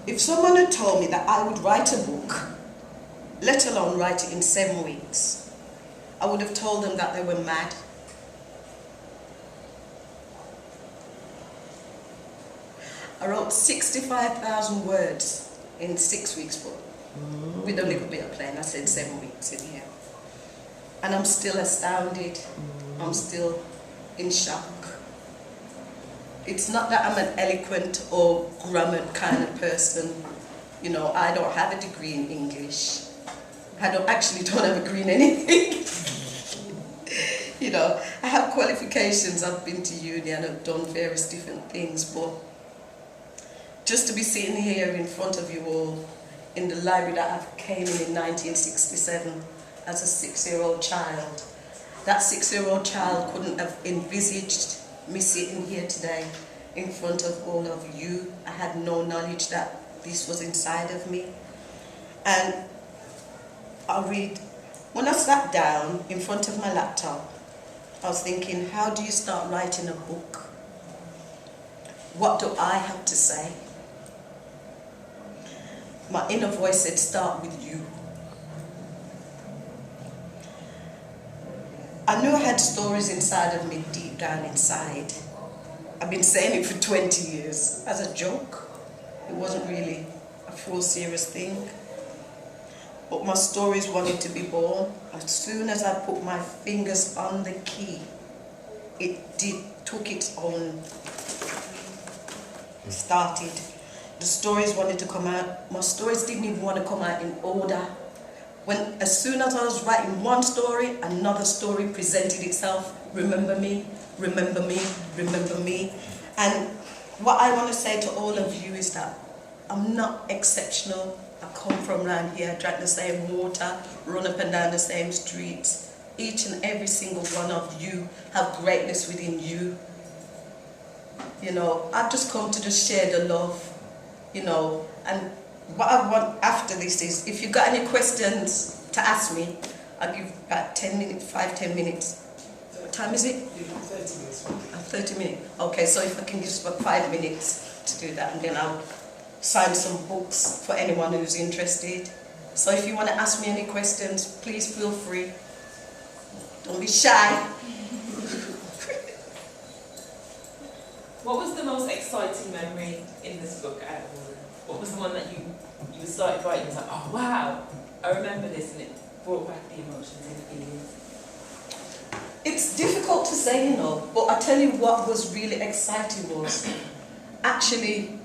If someone had told me that I would write a book, let alone write it in 7 weeks, I would have told them that they were mad. I wrote 65,000 words in 6 weeks book, with a little bit of playing. I said 7 weeks in here. And I'm still astounded. I'm still in shock. It's not that I'm an eloquent or grammar kind of person. You know, I don't have a degree in English. I don't have a degree in anything. You know, I have qualifications. I've been to uni and I've done various different things, but just to be sitting here in front of you all in the library that I came in 1967 as a 6-year-old child, that 6-year-old child couldn't have envisaged me sitting here today in front of all of you. I had no knowledge that this was inside of me. And when I sat down in front of my laptop, I was thinking, how do you start writing a book? What do I have to say? My inner voice said, start with you. I knew I had stories inside of me, deep down inside. I've been saying it for 20 years as a joke. It wasn't really a full serious thing. But my stories wanted to be born. As soon as I put my fingers on the key, it took its own, started. The stories wanted to come out. My stories didn't even want to come out in order. As soon as I was writing one story, another story presented itself. Remember me, remember me, remember me. And what I want to say to all of you is that I'm not exceptional. I come from around here, drank the same water, run up and down the same streets. Each and every single one of you have greatness within you. You know, I've just come to just share the love, you know, and what I want after this is, if you've got any questions to ask me, I'll give about 10 minutes, 5-10 minutes. What time is it? 30 minutes. 30 minutes. Okay, so if I can give about 5 minutes to do that, and then I'll sign some books for anyone who's interested. So if you want to ask me any questions, please feel free. Don't be shy. What was the most exciting memory in this book out of all of them? What was the one that you started writing and was like, oh wow, I remember this, and it brought back the emotions and the feelings? It's difficult to say, you know, but I tell you what was really exciting was actually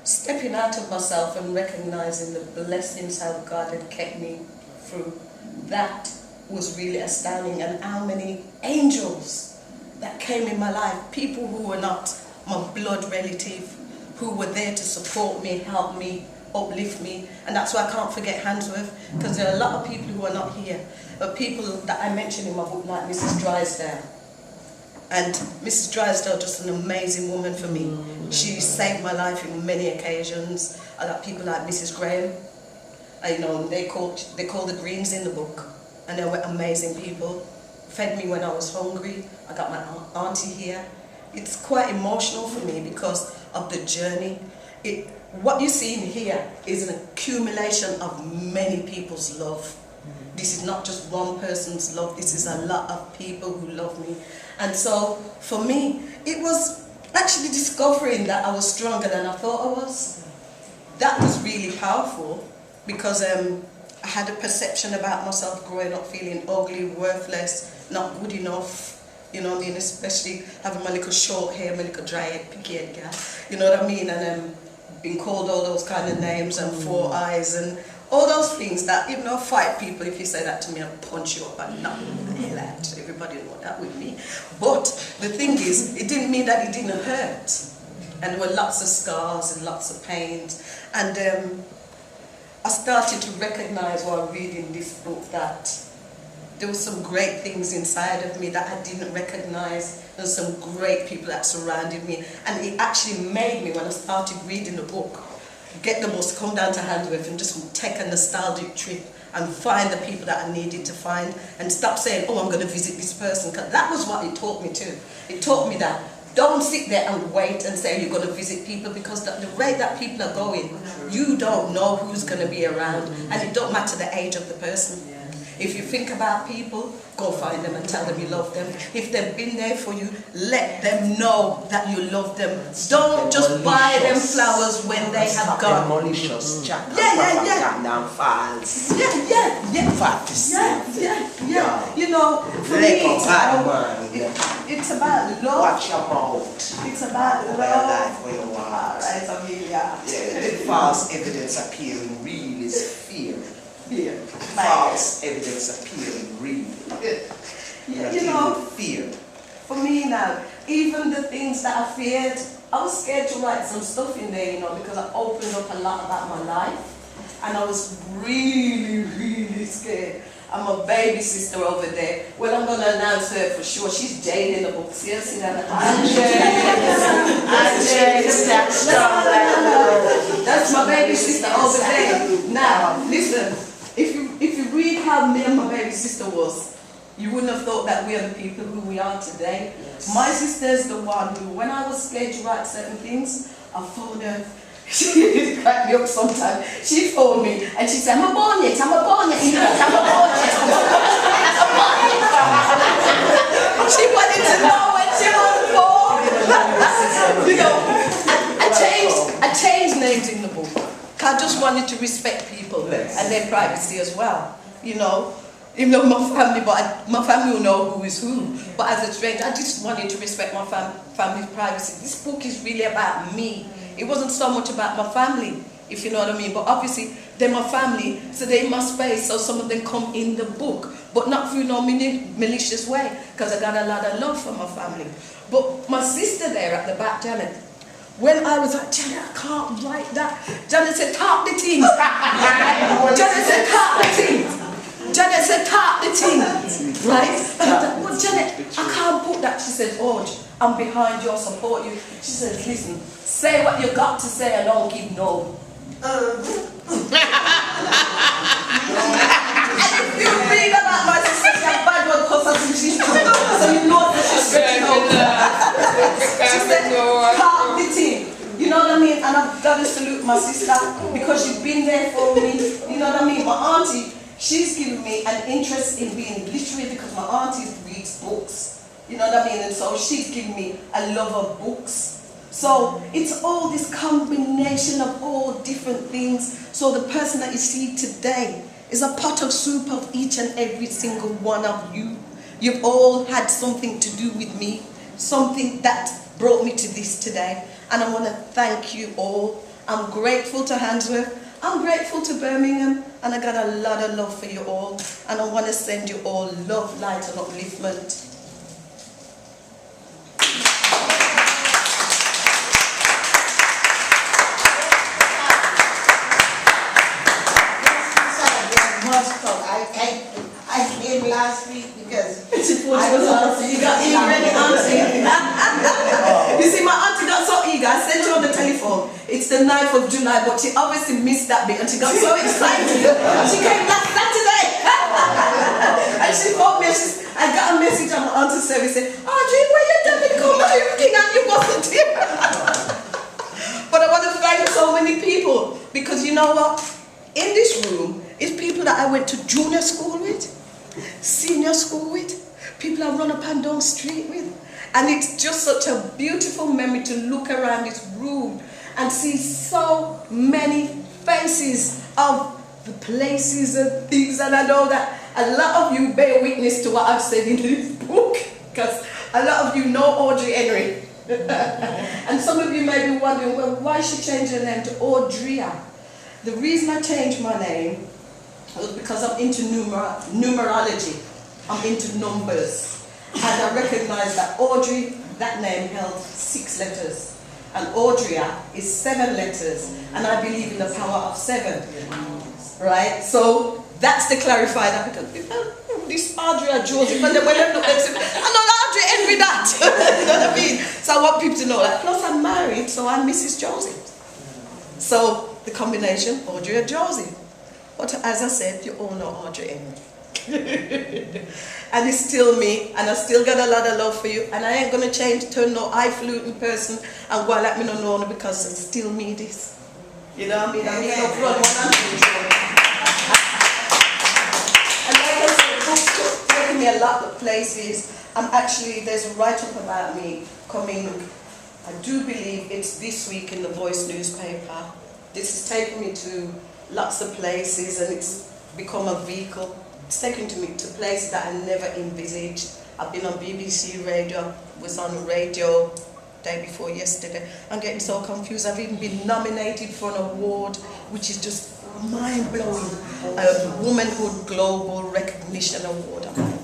stepping out of myself and recognizing the blessings how God had kept me through. That was really astounding, and how many angels that came in my life, people who were not my blood relative, who were there to support me, help me, uplift me. And that's why I can't forget Handsworth, because there are a lot of people who are not here, but people that I mentioned in my book, like Mrs. Drysdale. And Mrs. Drysdale, just an amazing woman for me. She saved my life in many occasions. I got people like Mrs. Graham. You know, they call the Greens in the book, and they were amazing people. Fed me when I was hungry. I got my auntie here. It's quite emotional for me because of the journey. What you see in here is an accumulation of many people's love. This is not just one person's love, this is a lot of people who love me. And so, for me, it was actually discovering that I was stronger than I thought I was. That was really powerful, because I had a perception about myself growing up feeling ugly, worthless, not good enough. You know what I mean? Especially having my little short hair, my little dry head, picky head girl. You know what I mean? And being called all those kind of names and 4 eyes and all those things that, even though I fight people, if you say that to me, I'll punch you up and knock the hell out. Everybody know that with me. But the thing is, it didn't mean that it didn't hurt. And there were lots of scars and lots of pains. And I started to recognize while reading this book that there were some great things inside of me that I didn't recognize. There were some great people that surrounded me. And it actually made me, when I started reading the book, get the bus, come down to Handsworth and just take a nostalgic trip and find the people that I needed to find, and stop saying, oh, I'm going to visit this person. Because that was what it taught me too. It taught me that Don't sit there and wait and say you're going to visit people, because the rate that people are going, you don't know who's going to be around, and it don't matter the age of the person. If you think about people, go find them and tell them you love them. If they've been there for you, let them know that you love them. Don't just buy them flowers when they have gone. Malicious chat. False. Yeah. You know, for me, it's about love. Watch your mouth. It's about love. Alright, Amelia. The false evidence appearing real is fear. Fear. False evidence appearing real. You know, fear. For me now, even the things that I feared, I was scared to write some stuff in there, you know, because I opened up a lot about my life, and I was really scared. I'm a baby sister over there. Well, I'm going to announce her for sure. She's Jade in the book. See that? That's my baby sister over there. Now, listen. If you read how me and my baby sister was, you wouldn't have thought that we are the people who we are today. Yes. My sister's the one who, when I was scared to write certain things, I phoned her. She cracked me up sometimes. She phoned me and she said, I'm a born yet. She wanted to know when she was born. You know, I changed names in the book. I just wanted to respect people and their privacy as well. You know, even though my family will know who is who. But as a stranger, I just wanted to respect my family's privacy. This book is really about me. It wasn't so much about my family, if you know what I mean. But obviously, they're my family, so they're in my space. So some of them come in the book, but not through no malicious way, because I got a lot of love for my family. But my sister there at the back, Janet, when I was like, Janet, I can't write that. Janet said, talk the thing. Janet said, talk the thing. Janet said, talk the thing. Right? And I thought, well, Janet, I can't put that. She said, oh, I'm behind you, I'll support you. She says, listen, say what you got to say and don't keep no. And if you read about my sister, she's a bad one because she's so you know that she's getting over. She said, talk the thing. You know what I mean? And I've got to salute my sister because she's been there for me. You know what I mean? My auntie, she's given me an interest in being literary because my auntie reads books. You know what I mean? And so she's given me a love of books. So it's all this combination of all different things. So the person that you see today is a pot of soup of each and every single one of you. You've all had something to do with me, something that brought me to this today. And I want to thank you all. I'm grateful to Handsworth. I'm grateful to Birmingham. And I got a lot of love for you all. And I want to send you all love, light and upliftment. I came last week because you got eager and answering. You see, my auntie got so eager. I sent her on the telephone. It's the 9th of July, but she obviously missed that bit and she got so excited. She came last Saturday. And she phoned me and I got a message on my auntie's service saying, Audrey, where you done to come looking and you wasn't here? But I want to thank so many people because you know what? In this room is people that I went to junior school with, senior school with, people I run up and down street with. And it's just such a beautiful memory to look around this room and see so many faces of the places and things. And I know that a lot of you bear witness to what I've said in this book, because a lot of you know Audrey Henry. And some of you may be wondering, well, why she changed her name to Andreia? The reason I changed my name was because I'm into numerology. I'm into numbers. And I recognize that Audrey, that name held 6 letters. And Andreia is 7 letters. And I believe in the power of 7. Right? So that's to clarify that because this Andreia Josephs, and then when they look, they say, I'm not Audrey Henry that. You know what I mean? So I want people to know that. Plus I'm married, so I'm Mrs. Joseph. So the combination, Andreia Josephs. But as I said, you all know Audrey Henry. And it's still me, and I still got a lot of love for you, and I ain't gonna change, turn no highfalutin person and go let me know because it's still me this. You know what I mean? I mean, no front one and like I said, books taking me a lot of places. There's a write-up about me coming, I do believe it's this week in the Voice newspaper. This has taken me to lots of places, and it's become a vehicle. It's taken me to places that I never envisaged. I've been on BBC Radio, was on radio day before yesterday. I'm getting so confused. I've even been nominated for an award, which is just mind-blowing. A Womanhood Global Recognition Award. I'm like,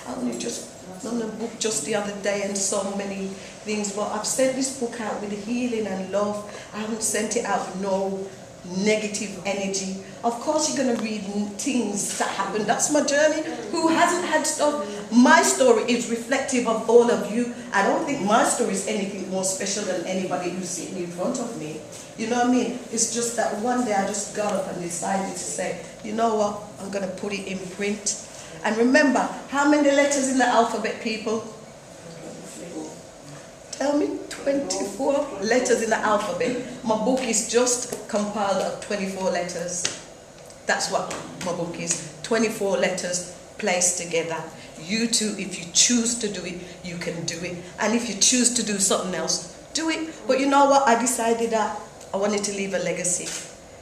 I only just done a book just the other day and so many things, but I've sent this book out with healing and love. I haven't sent it out with no negative energy. Of course you're going to read things that happen. That's my journey. Who hasn't had stuff? My story is reflective of all of you. I don't think my story is anything more special than anybody who's sitting in front of me. You know what I mean? It's just that one day I just got up and decided to say, you know what, I'm going to put it in print. And remember, how many letters in the alphabet, people? Tell me, 24 letters in the alphabet. My book is just compiled of 24 letters. That's what my book is. 24 letters placed together. You too, if you choose to do it, you can do it. And if you choose to do something else, do it. But you know what? I decided that I wanted to leave a legacy.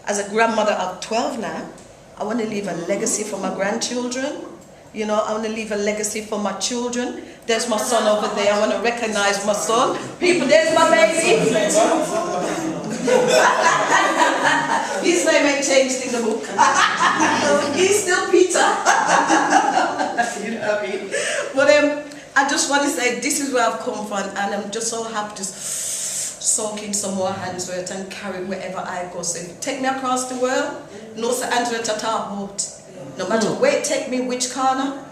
As a grandmother of 12 now, I want to leave a legacy for my grandchildren. You know, I want to leave a legacy for my children. There's my son over there. I want to recognize my son. People, there's my baby. His name ain't changed in the book. He's still Peter. You know what I mean? But I just want to say this is where I've come from, and I'm just so happy to soak in some more Handsworth and carry wherever I go. So if you take me across the world, no say Handsworth at our boat. No matter where it take me, which corner,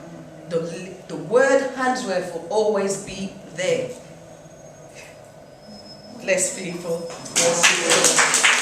the word Handsworth will always be there. Bless people. Bless you.